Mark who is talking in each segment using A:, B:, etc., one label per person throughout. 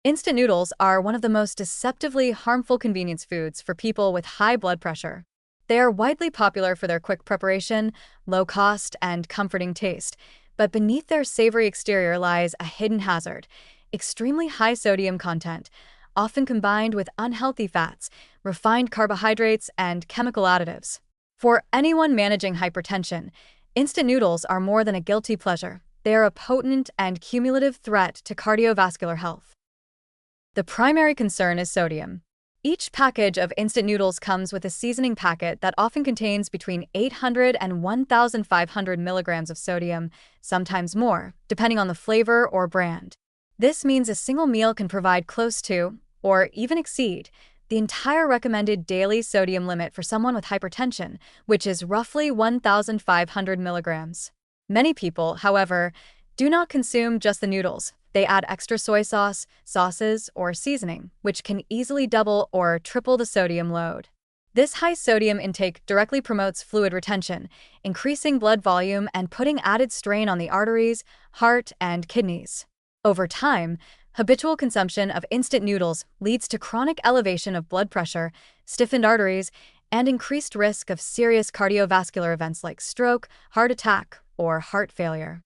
A: Instant noodles are one of the most deceptively harmful convenience foods for people with high blood pressure. They are widely popular for their quick preparation, low cost, and comforting taste, but beneath their savory exterior lies a hidden hazard: extremely high sodium content, often combined with unhealthy fats, refined carbohydrates, and chemical additives. For anyone managing hypertension, instant noodles are more than a guilty pleasure. They are a potent and cumulative threat to cardiovascular health. The primary concern is sodium. Each package of instant noodles comes with a seasoning packet that often contains between 800 and 1,500 milligrams of sodium, sometimes more, depending on the flavor or brand. This means a single meal can provide close to, or even exceed, the entire recommended daily sodium limit for someone with hypertension, which is roughly 1,500 milligrams. Many people, however, do not consume just the noodles. They add extra soy sauce, sauces, or seasoning, which can easily double or triple the sodium load. This high sodium intake directly promotes fluid retention, increasing blood volume and putting added strain on the arteries, heart, and kidneys. Over time, habitual consumption of instant noodles leads to chronic elevation of blood pressure, stiffened arteries, and increased risk of serious cardiovascular events like stroke, heart attack, or heart failure.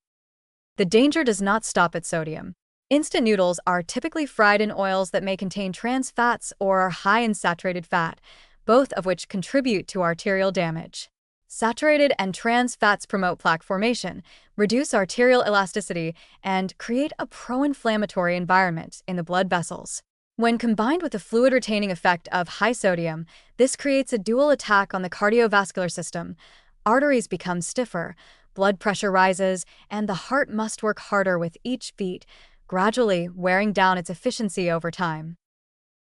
A: The danger does not stop at sodium. Instant noodles are typically fried in oils that may contain trans fats or are high in saturated fat, both of which contribute to arterial damage. Saturated and trans fats promote plaque formation, reduce arterial elasticity, and create a pro-inflammatory environment in the blood vessels. When combined with the fluid-retaining effect of high sodium, this creates a dual attack on the cardiovascular system. Arteries become stiffer, blood pressure rises, and the heart must work harder with each beat, gradually wearing down its efficiency over time.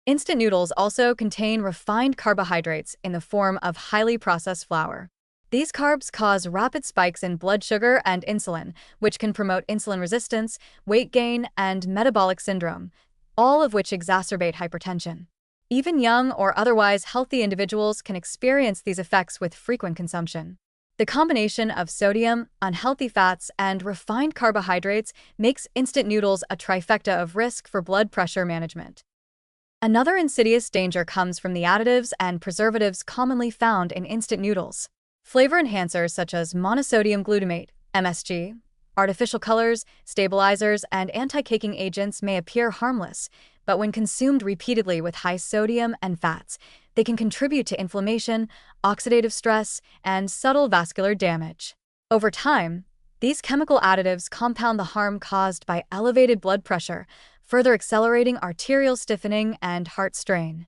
A: Instant noodles also contain refined carbohydrates in the form of highly processed flour. These carbs cause rapid spikes in blood sugar and insulin, which can promote insulin resistance, weight gain, and metabolic syndrome, all of which exacerbate hypertension. Even young or otherwise healthy individuals can experience these effects with frequent consumption. The combination of sodium, unhealthy fats, and refined carbohydrates makes instant noodles a trifecta of risk for blood pressure management. Another insidious danger comes from the additives and preservatives commonly found in instant noodles. Flavor enhancers such as monosodium glutamate, MSG, artificial colors, stabilizers, and anti-caking agents may appear harmless, but when consumed repeatedly with high sodium and fats, they can contribute to inflammation, oxidative stress, and subtle vascular damage. Over time, these chemical additives compound the harm caused by elevated blood pressure, further accelerating arterial stiffening and heart strain.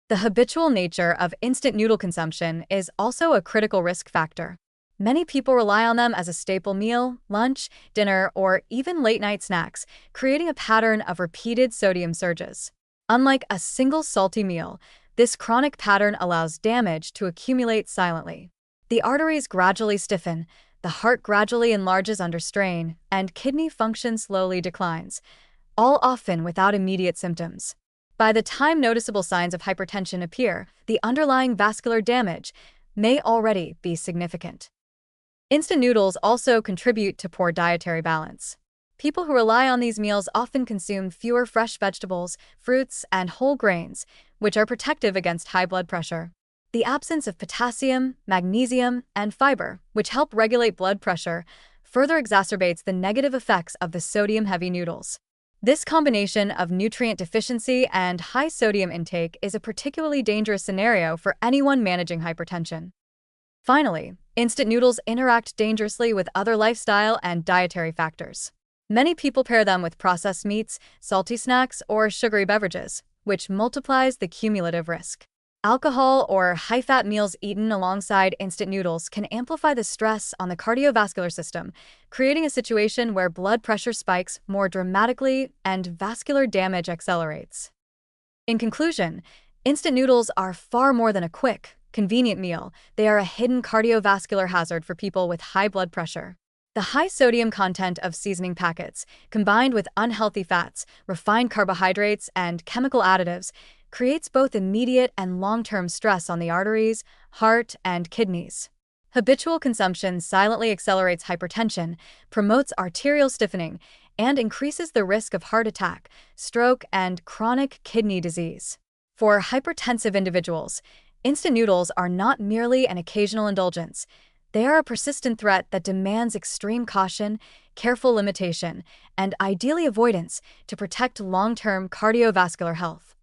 A: The habitual nature of instant noodle consumption is also a critical risk factor. Many people rely on them as a staple meal, lunch, dinner, or even late-night snacks, creating a pattern of repeated sodium surges. Unlike a single salty meal, this chronic pattern allows damage to accumulate silently. The arteries gradually stiffen, the heart gradually enlarges under strain, and kidney function slowly declines, all often without immediate symptoms. By the time noticeable signs of hypertension appear, the underlying vascular damage may already be significant. Instant noodles also contribute to poor dietary balance. People who rely on these meals often consume fewer fresh vegetables, fruits, and whole grains, which are protective against high blood pressure. The absence of potassium, magnesium, and fiber, which help regulate blood pressure, further exacerbates the negative effects of the sodium-heavy noodles. This combination of nutrient deficiency and high sodium intake is a particularly dangerous scenario for anyone managing hypertension. Finally, instant noodles interact dangerously with other lifestyle and dietary factors. Many people pair them with processed meats, salty snacks, or sugary beverages, which multiplies the cumulative risk. Alcohol or high-fat meals eaten alongside instant noodles can amplify the stress on the cardiovascular system, creating a situation where blood pressure spikes more dramatically and vascular damage accelerates. In conclusion, instant noodles are far more than a quick, convenient meal. They are a hidden cardiovascular hazard for people with high blood pressure. The high sodium content of seasoning packets, combined with unhealthy fats, refined carbohydrates, and chemical additives, creates both immediate and long-term stress on the arteries, heart, and kidneys. Habitual consumption silently accelerates hypertension, promotes arterial stiffening, and increases the risk of heart attack, stroke, and chronic kidney disease. For hypertensive individuals, instant noodles are not merely an occasional indulgence. They are a persistent threat that demands extreme caution, careful limitation, and ideally avoidance to protect long-term cardiovascular health.